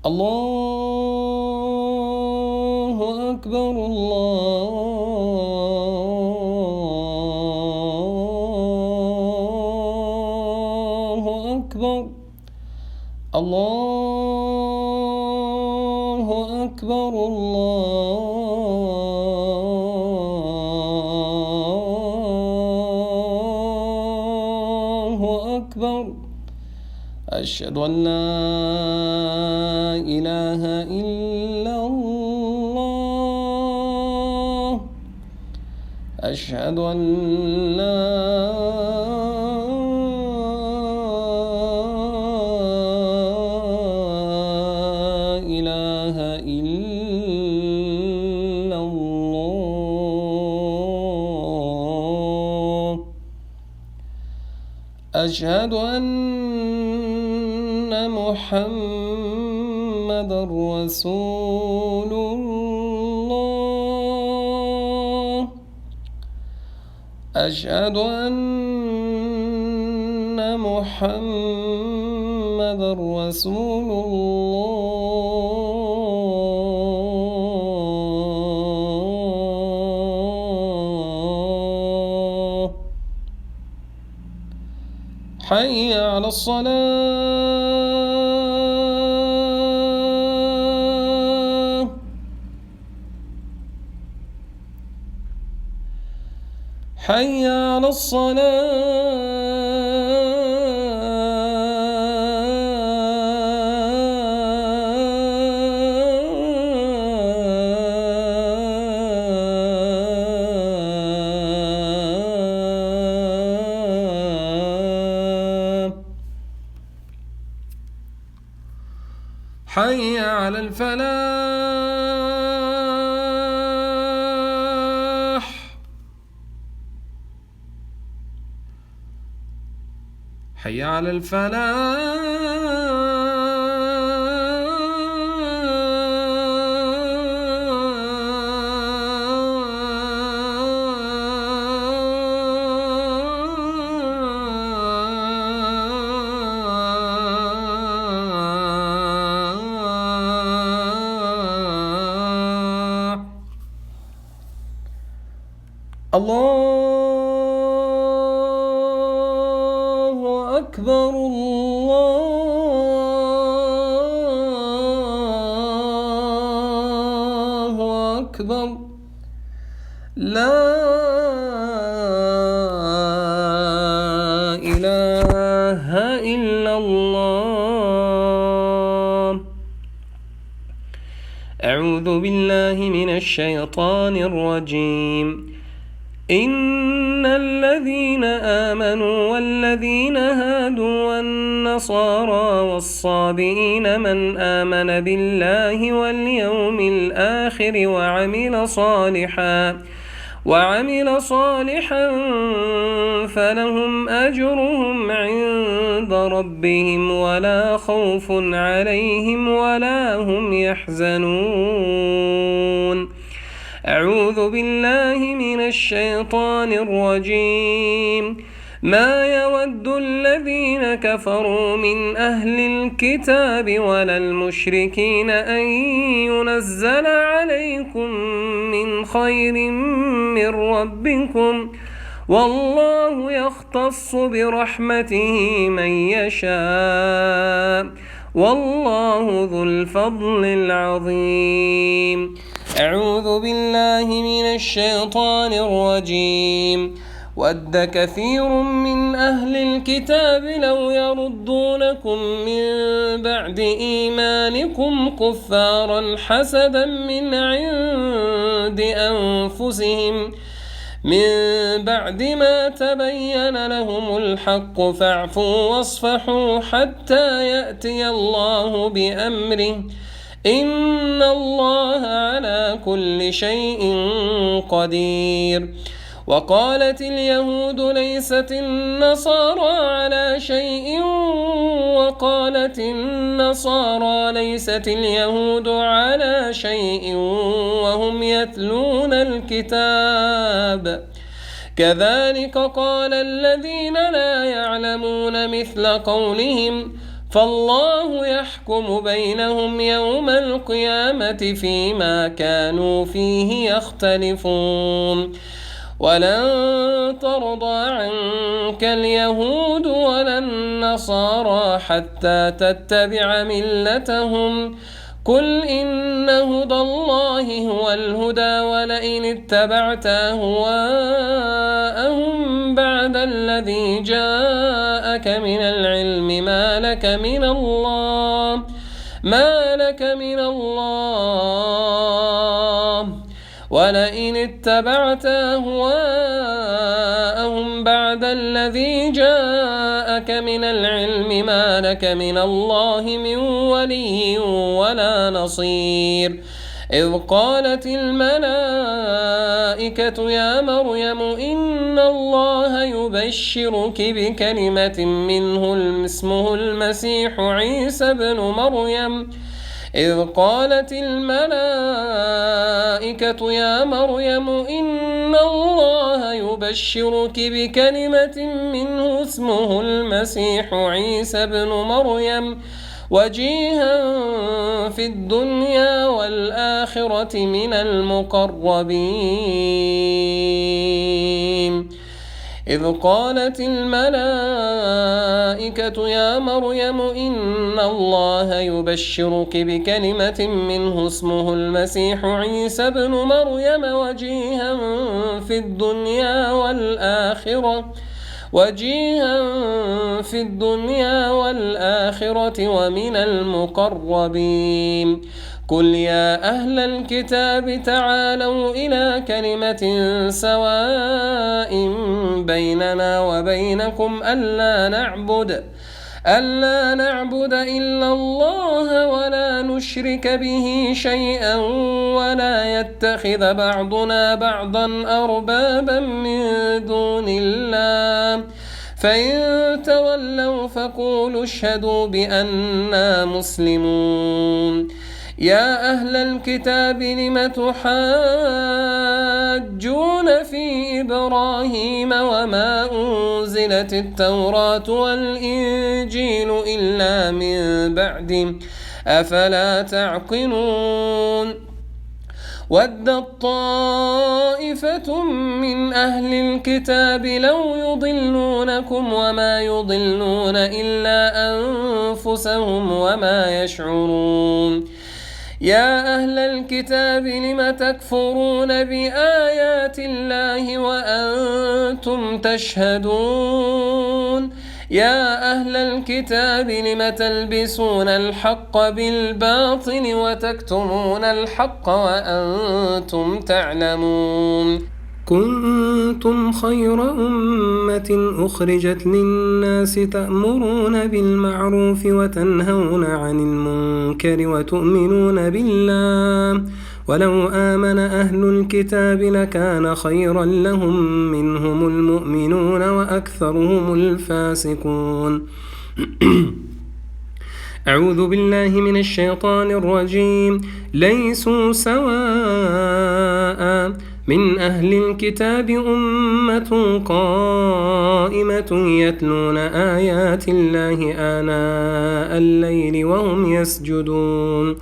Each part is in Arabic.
الله أكبر الله أكبر الله أكبر الله أكبر. أشهد أن لا إله إلا الله. أشهد أن لا إله إلا الله. أشهد أن محمد رسول الله. أشهد أن محمد رسول الله. حي على الصلاة. حي على الصلاة. حي على الفلاح. حي على الفلاح. الله أكبر الله أكبر. لا إله إلا الله. أعوذ بالله من الشيطان الرجيم. إن الذين آمنوا والذين هادوا والنصارى والصابئين من آمن بالله واليوم الآخر وعمل صالحا فلهم أجرهم عند ربهم ولا خوف عليهم ولا هم يحزنون. أعوذ بالله من الشيطان الرجيم. ما يود الذين كفروا من أهل الكتاب ولا المشركين أن ينزل عليكم من خير من ربكم والله يختص برحمته من يشاء والله ذو الفضل العظيم. أعوذ بالله من الشيطان الرجيم. ود كثير من أهل الكتاب لو يردونكم من بعد إيمانكم كفارا حسدا من عند أنفسهم من بعد ما تبين لهم الحق فاعفوا واصفحوا حتى يأتي الله بأمره إن الله على كل شيء قدير. وقالت اليهود ليست النصارى على شيء وقالت النصارى ليست اليهود على شيء وهم يتلون الكتاب كذلك قال الذين لا يعلمون مثل قولهم فالله يحكم بينهم يوم القيامة فيما كانوا فيه يختلفون ولن ترضى عنك اليهود ولا النصارى حتى تتبع ملتهم قل إن هدى الله هو الهدى ولئن اتبعت أهواءهم بعد الذي جاءك من العلم ما لك من الله ولئن اتبعت أهواءهم بعد الذي جاءك من العلم ما لك من الله من ولي ولا نصير إذ قالت الملائكة يا مريم إن الله يبشرك بكلمة منه اسمه المسيح عيسى بن مريم إذ قالت الملائكة يا مريم إن الله يبشرك بكلمة منه اسمه المسيح عيسى بن مريم وجيها في الدنيا والآخرة من المقربين إذ قالت الملائكة يا مريم إن الله يبشرك بكلمة منه اسمه المسيح عيسى بن مريم وجيها في الدنيا والآخرة ومن المقربين قل يا أهل الكتاب تعالوا إلى كلمة سواء بيننا وبينكم ألا نعبد إلا الله ولا نشرك به شيئا ولا يتخذ بعضنا بعضا أربابا من دون الله فإن تولوا فقولوا اشهدوا بأننا مسلمون يا أهل الكتاب لم تحاجون في إبراهيم وما أنزلت التوراة والإنجيل إلا من بعده أفلا تعقلون ودت طائفة من أهل الكتاب لو يضلونكم وما يضلون إلا أنفسهم وما يشعرون يا أهل الكتاب لم تكفرون بآيات الله وأنتم تشهدون يا أهل الكتاب لم تلبسون الحق بالباطل وتكتمون الحق وأنتم تعلمون كنتم خير أمة أخرجت للناس تأمرون بالمعروف وتنهون عن المنكر وتؤمنون بالله ولو آمن أهل الكتاب لكان خيرا لهم منهم المؤمنون وأكثرهم الفاسقون أعوذ بالله من الشيطان الرجيم ليسوا سواء من أهل الكتاب أمة قائمة يتلون آيات الله آناء الليل وهم يسجدون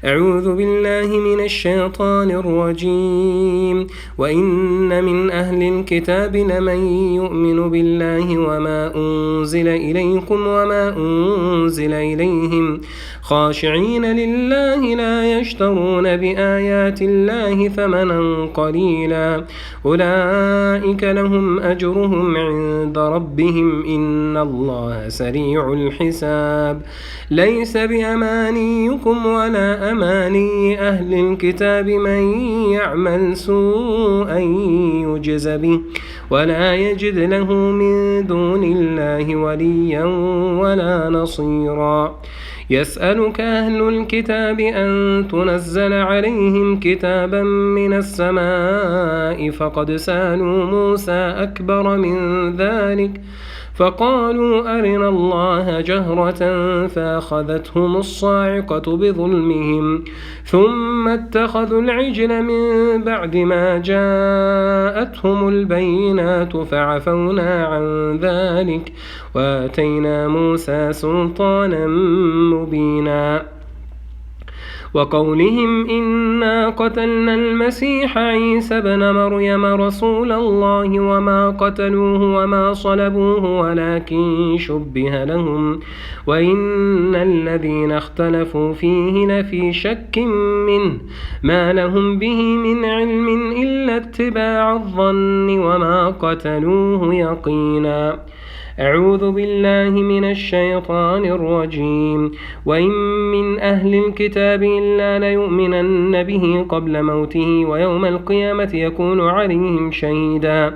أعوذ بالله من الشيطان الرجيم وإن من أهل الكتاب لمن يؤمن بالله وما أنزل إليكم وما أنزل إليهم خاشعين لله لا يشترون بآيات الله ثمنا قليلا أولئك لهم أجرهم عند ربهم إن الله سريع الحساب ليس بأمانيكم ولا أماني أهل الكتاب من يعمل سوءا يجز به ولا يجد له من دون الله وليا ولا نصيرا يسألك أهل الكتاب أن تنزل عليهم كتابا من السماء فقد سألوا موسى أكبر من ذلك فقالوا أرنا الله جهرة فأخذتهم الصاعقة بظلمهم ثم اتخذوا العجل من بعد ما جاءتهم البينات فعفونا عن ذلك وآتينا موسى سلطانا مبينا. وقولهم إنا قتلنا المسيح عيسى ابن مريم رسول الله وما قتلوه وما صلبوه ولكن شبه لهم وإن الذين اختلفوا فيه لفي شك منه ما لهم به من علم إلا اتباع الظن وما قتلوه يقينا. أعوذ بالله من الشيطان الرجيم. وإن من أهل الكتاب إلا ليؤمنن به قبل موته ويوم القيامة يكون عليهم شهيدا.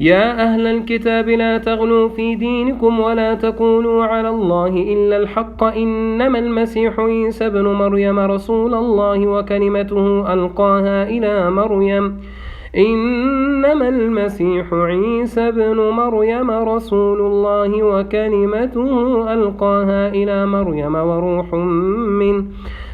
يا أهل الكتاب لا تغلوا في دينكم ولا تقولوا على الله إلا الحق إنما المسيح عيسى ابن مريم رسول الله وكلمته ألقاها إلى مريم إنما المسيح عيسى ابن مريم رسول الله وكلمته ألقاها إلى مريم وروح منه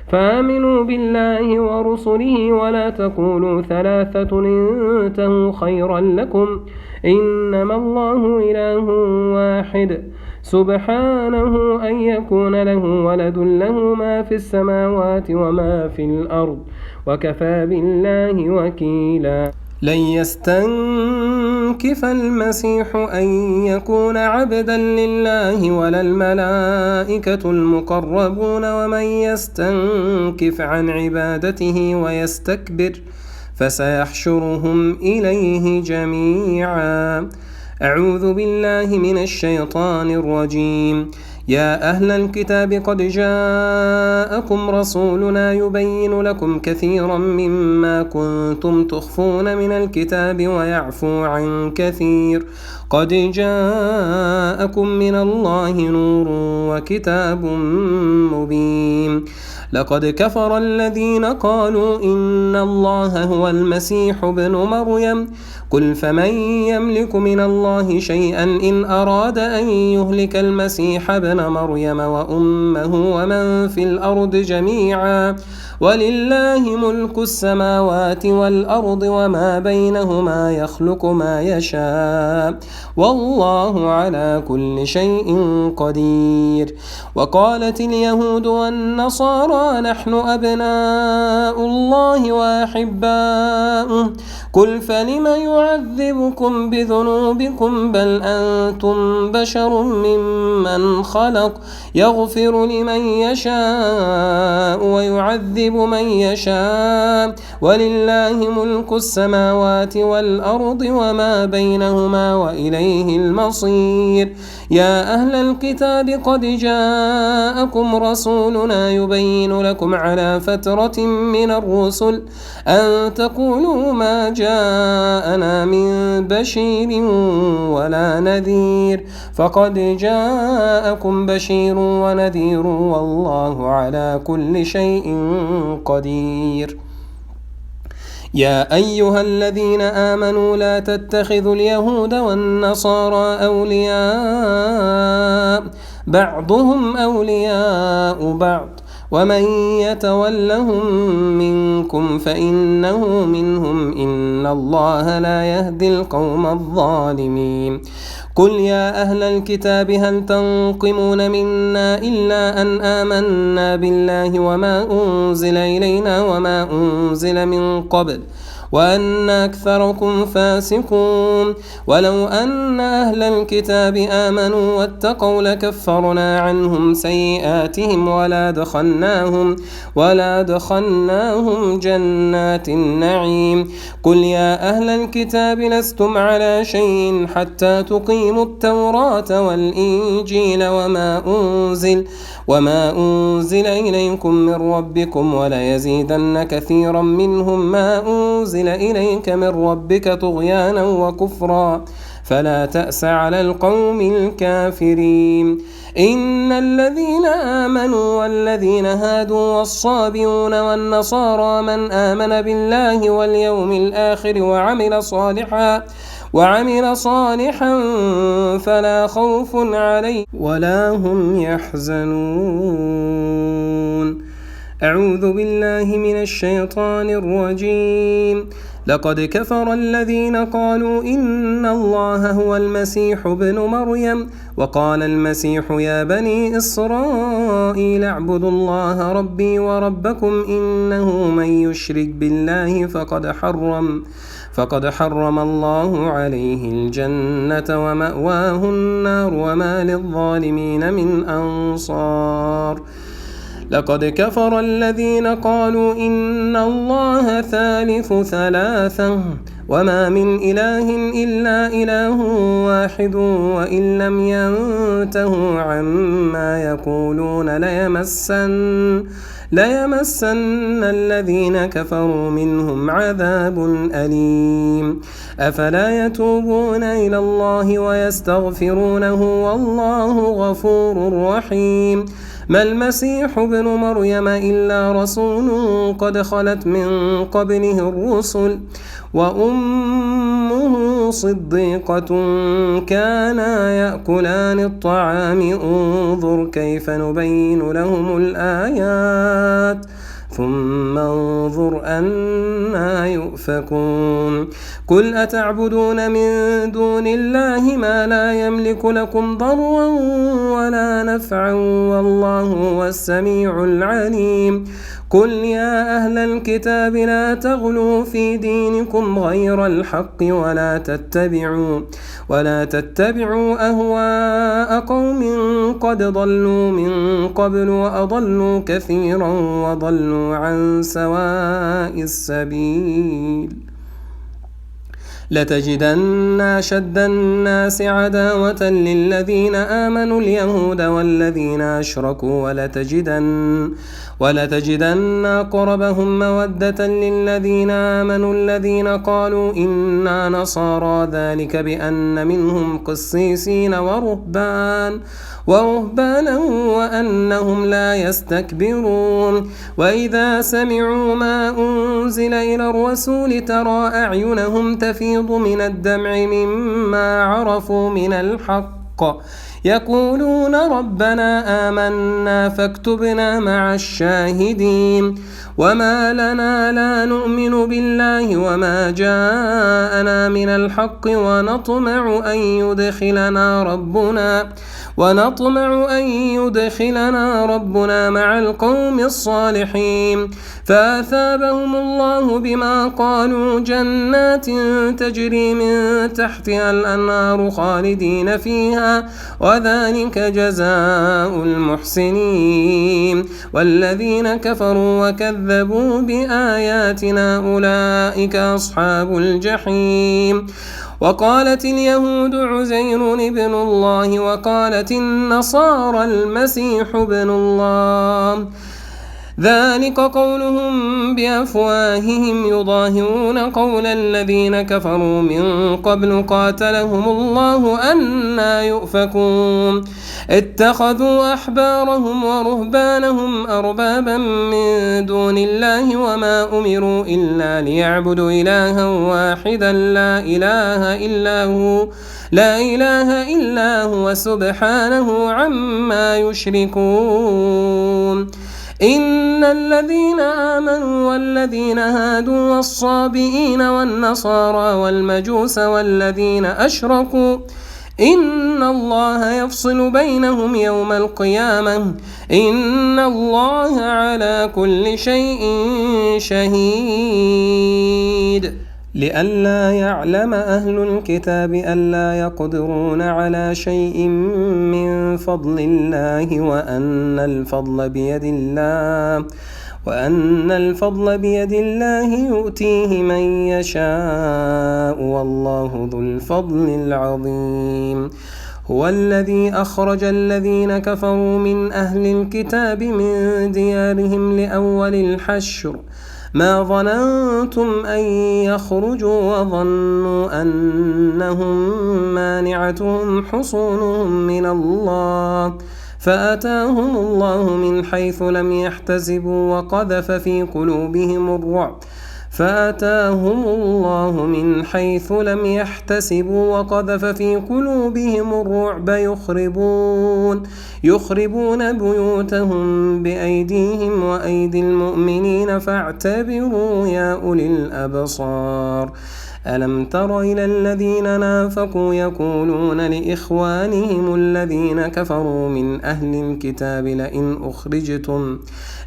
فآمنوا بالله ورسله ولا تقولوا ثلاثة انتهوا خيرا لكم إنما الله إله واحد سبحانه أن يكون له ولد له ما في السماوات وما في الأرض وكفى بالله وكيلا. لن يستنكف المسيح أن يكون عبدا لله ولا الملائكة المقربون ومن يستنكف عن عبادته ويستكبر فسيحشرهم إليه جميعا. أعوذ بالله من الشيطان الرجيم. يا أهل الكتاب قد جاءكم رسولنا يبين لكم كثيرا مما كنتم تخفون من الكتاب ويعفو عن كثير قد جاءكم من الله نور وكتاب مبين. لقد كفر الذين قالوا إن الله هو المسيح ابن مريم قل فمن يملك من الله شيئا إن أراد أن يهلك المسيح ابن مريم وأمه ومن في الأرض جميعا ولله ملك السماوات والأرض وما بينهما يخلق ما يشاء والله على كل شيء قدير. وقالت اليهود والنصارى نحن أبناء الله وأحباؤه قل فلم يعذبكم بذنوبكم بل أنتم بشر ممن خلق يغفر لمن يشاء ويعذب من يشاء ولله ملك السماوات والأرض وما بينهما وإليه المصير. يا أهل الكتاب قد جاءكم رسولنا يبين لكم على فترة من الرسل أن تقولوا ما جاءنا من بشير ولا نذير فقد جاءكم بشير ونذير والله على كل شيء قدير. يا أيها الذين آمنوا لا تتخذوا اليهود والنصارى أولياء بعضهم أولياء بعض ومن يتولهم منكم فإنه منهم إن الله لا يهدي القوم الظالمين. قل يا أهل الكتاب هل تنقمون منا إلا أن آمنا بالله وما أنزل إلينا وما أنزل من قبل وأن أكثركم فاسقون. ولو أن أهل الكتاب آمنوا واتقوا لكفرنا عنهم سيئاتهم ولا دخلناهم جنات النعيم. قل يا أهل الكتاب لستم على شيء حتى تقيموا التوراة والإنجيل وما أنزل إليكم من ربكم وليزيدن كثيرا منهم ما أنزل إليك من ربك طغيانا وكفرا فلا تأس على القوم الكافرين. إن الذين آمنوا والذين هادوا والصابئون والنصارى من آمن بالله واليوم الآخر وعمل صالحا فلا خوف عليهم ولا هم يحزنون. أعوذ بالله من الشيطان الرجيم. لقد كفر الذين قالوا إن الله هو المسيح ابن مريم وقال المسيح يا بني إسرائيل اعبدوا الله ربي وربكم إنه من يشرك بالله فقد حرم الله عليه الجنة ومأواه النار وما للظالمين من أنصار. لقد كفر الذين قالوا إن الله ثالث ثلاثة وما من إله إلا إله واحد وإن لم ينتهوا عما يقولون ليمسن الذين كفروا منهم عذاب أليم. أفلا يتوبون إلى الله ويستغفرونه والله غفور رحيم. ما المسيح ابن مريم إلا رسول قد خلت من قبله الرسل وأمه صديقة كانا يأكلان الطعام انظر كيف نبين لهم الآيات ثم انظر أنا يؤفكون. قل أتعبدون من دون الله ما لا يملك لكم ضرا ولا نفعا والله هو السميع العليم. قل يا أهل الكتاب لا تغلوا في دينكم غير الحق ولا تتبعوا أهواء قوم قد ضلوا من قبل وأضلوا كثيرا وضلوا عن سواء السبيل. لتجدن أشد الناس عداوة للذين آمنوا اليهود والذين أشركوا ولتجدن أقربهم مودة للذين آمنوا الذين قالوا إنا نصارى ذلك بأن منهم قسيسين ورهبانا وأنهم لا يستكبرون. وإذا سمعوا ما أنزل إلى الرسول ترى أعينهم تفيض من الدمع مما عرفوا من الحق يقولون ربنا آمنا فاكتبنا مع الشاهدين. وما لنا لا نؤمن بالله وما جاءنا من الحق ونطمع أن يدخلنا ربنا مع القوم الصالحين. فأثابهم الله بما قالوا جنات تجري من تحتها الأنهار خالدين فيها وذلك جزاء المحسنين. والذين كفروا وكذبوا بآياتنا أولئك أصحاب الجحيم. وقالت اليهود عزير ابن الله وقالت النصارى المسيح ابن الله ذلك قولهم بأفواههم يضاهئون قول الذين كفروا من قبل قاتلهم الله أنى يؤفكون. اتخذوا أحبارهم ورهبانهم أربابا من دون الله وما أمروا إلا ليعبدوا إلها واحدا لا إله إلا هو سبحانه عما يشركون. إن الذين آمنوا والذين هادوا والصابئين والنصارى والمجوس والذين أشركوا إن الله يفصل بينهم يوم القيامة إن الله على كل شيء شهيد. لئلا يعلم أهل الكتاب ألا يقدرون على شيء من فضل الله وأن الفضل بيد الله يؤتيه من يشاء والله ذو الفضل العظيم. هو الذي أخرج الذين كفروا من أهل الكتاب من ديارهم لأول الحشر ما ظننتم أن يخرجوا وظنوا أنهم مانعتهم حصونهم من الله فأتاهم الله من حيث لم يحتسبوا وقذف في قلوبهم الرعب فآتاهم الله من حيث لم يحتسبوا وقذف في قلوبهم الرعب يخربون بيوتهم بأيديهم وأيدي المؤمنين فاعتبروا يا أولي الأبصار. ألم تر إلى الذين نافقوا يقولون لإخوانهم الذين كفروا من أهل الكتاب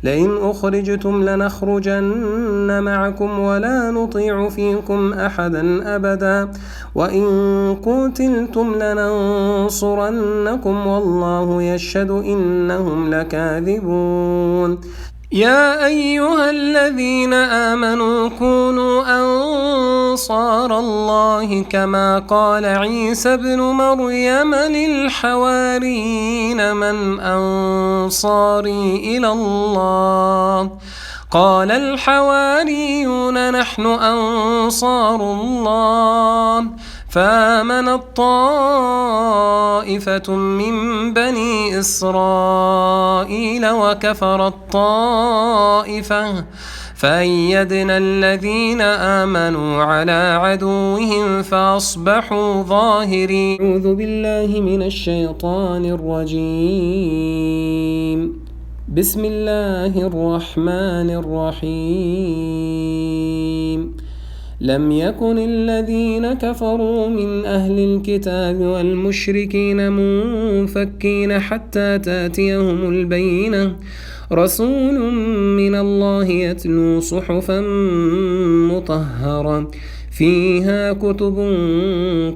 لئن أخرجتم لنخرجن معكم ولا نطيع فيكم أحدا أبدا وإن قتلتم لننصرنكم والله يشهد إنهم لكاذبون. يا أيها الذين آمنوا كونوا أنصار الله كما قال عيسى ابن مريم للحواريين من أنصاري إلى الله قال الحواريون نحن أنصار الله فآمنت طائفة من بني إسرائيل وكفرت طائفة فأيدنا الذين آمنوا على عدوهم فأصبحوا ظاهرين. أعوذ بالله من الشيطان الرجيم. بسم الله الرحمن الرحيم. لم يكن الذين كفروا من أهل الكتاب والمشركين منفكين حتى تأتيهم البينة رسول من الله يتلو صحفا مطهرة فيها كتب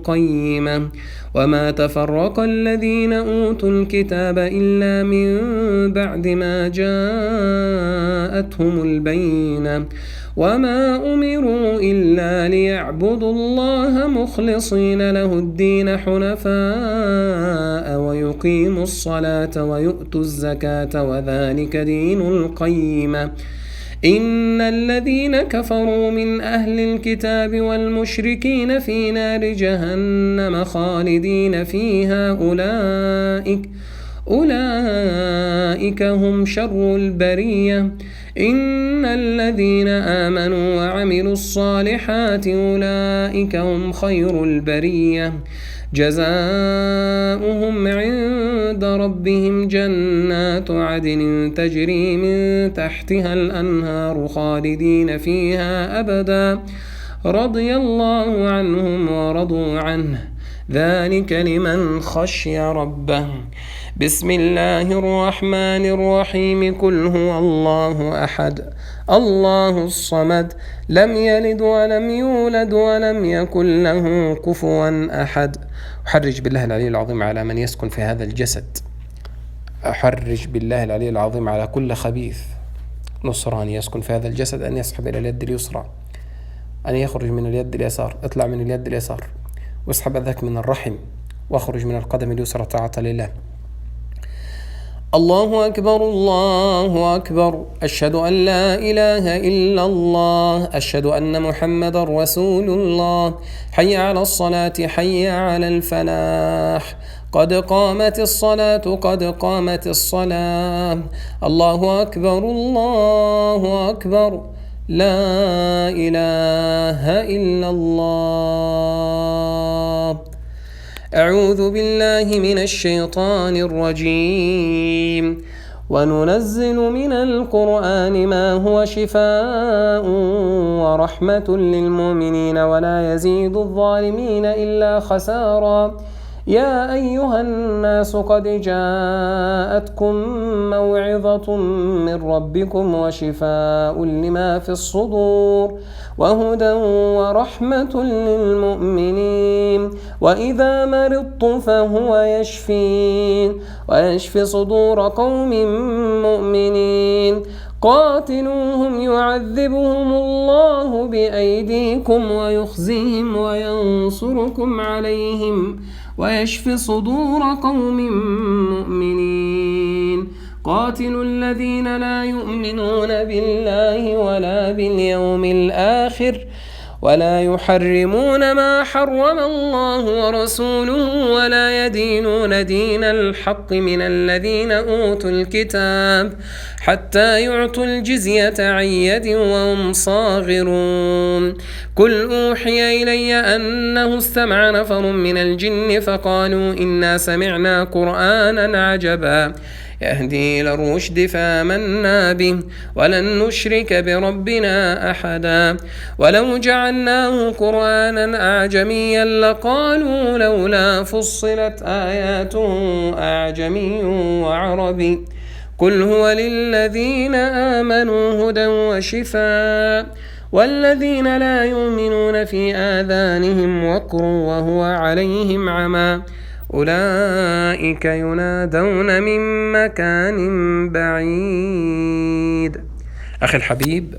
قيمة وما تفرق الذين أوتوا الكتاب إلا من بعد ما جاءتهم البينة وما أمروا إلا ليعبدوا الله مخلصين له الدين حنفاء ويقيموا الصلاة ويؤتوا الزكاة وذلك دين القيمة. إن الذين كفروا من أهل الكتاب والمشركين في نار جهنم خالدين فيها أولئك هم شر البرية. إن الذين آمنوا وعملوا الصالحات أولئك هم خير البرية جزاؤهم عند ربهم جنات عدن تجري من تحتها الأنهار خالدين فيها أبدا رضي الله عنهم ورضوا عنه ذلك لمن خشي ربه. بسم الله الرحمن الرحيم. قل هو الله أحد الله الصمد لم يلد ولم يولد ولم يكن له كفوا أحد. أحرج بالله العلي العظيم على من يسكن في هذا الجسد، أحرج بالله العلي العظيم على كل خبيث نصراني يسكن في هذا الجسد أن يسحب إلى اليد اليسرى، أن يخرج من اليد اليسار، اطلع من اليد اليسار واسحب ذاك من الرحم واخرج من القدم اليسرى طاعة لله. الله أكبر الله أكبر. أشهد أن لا إله إلا الله. أشهد أن محمد رسول الله. حي على الصلاة حي على الفلاح. قد قامت الصلاة قد قامت الصلاة. الله أكبر الله أكبر. لا إله إلا الله. أعوذ بالله من الشيطان الرجيم. وننزل من القرآن ما هو شفاء ورحمة للمؤمنين ولا يزيد الظالمين إلا خسارا. يا أيها الناس قد جاءتكم موعظة من ربكم وشفاء لما في الصدور وهدى ورحمة للمؤمنين. وإذا مرضت فهو يشفين ويشفي صدور قوم مؤمنين. قاتلوهم يعذبهم الله بأيديكم ويخزيهم وينصركم عليهم ويشفي صدور قوم مؤمنين. قاتلوا الذين لا يؤمنون بالله ولا باليوم الآخر ولا يحرمون ما حرم الله ورسوله ولا يدينون دين الحق من الذين أوتوا الكتاب حتى يعطوا الجزية عن يد وهم صاغرون قل أوحي إلي أنه استمع نفر من الجن فقالوا إنا سمعنا قرآنا عجبا يهدي إلى الرشد فآمنا به ولن نشرك بربنا أحدا ولو جعلناه قرآنا أعجميا لقالوا لولا فصلت آياته أعجمي وعربي قل هو للذين آمنوا هدى وشفاء والذين لا يؤمنون في آذانهم وقر وهو عليهم عمى أولئك ينادون من مكان بعيد. أخي الحبيب،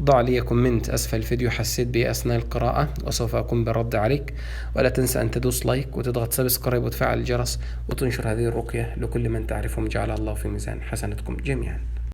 ضع لي كومنت أسفل الفيديو حسيت به أثناء القراءة وسوف أقوم بالرد عليك، ولا تنسى أن تدوس لايك وتضغط سبسكرايب وتفعل الجرس وتنشر هذه الرقية لكل من تعرفهم، جعل الله في ميزان حسناتكم جميعا.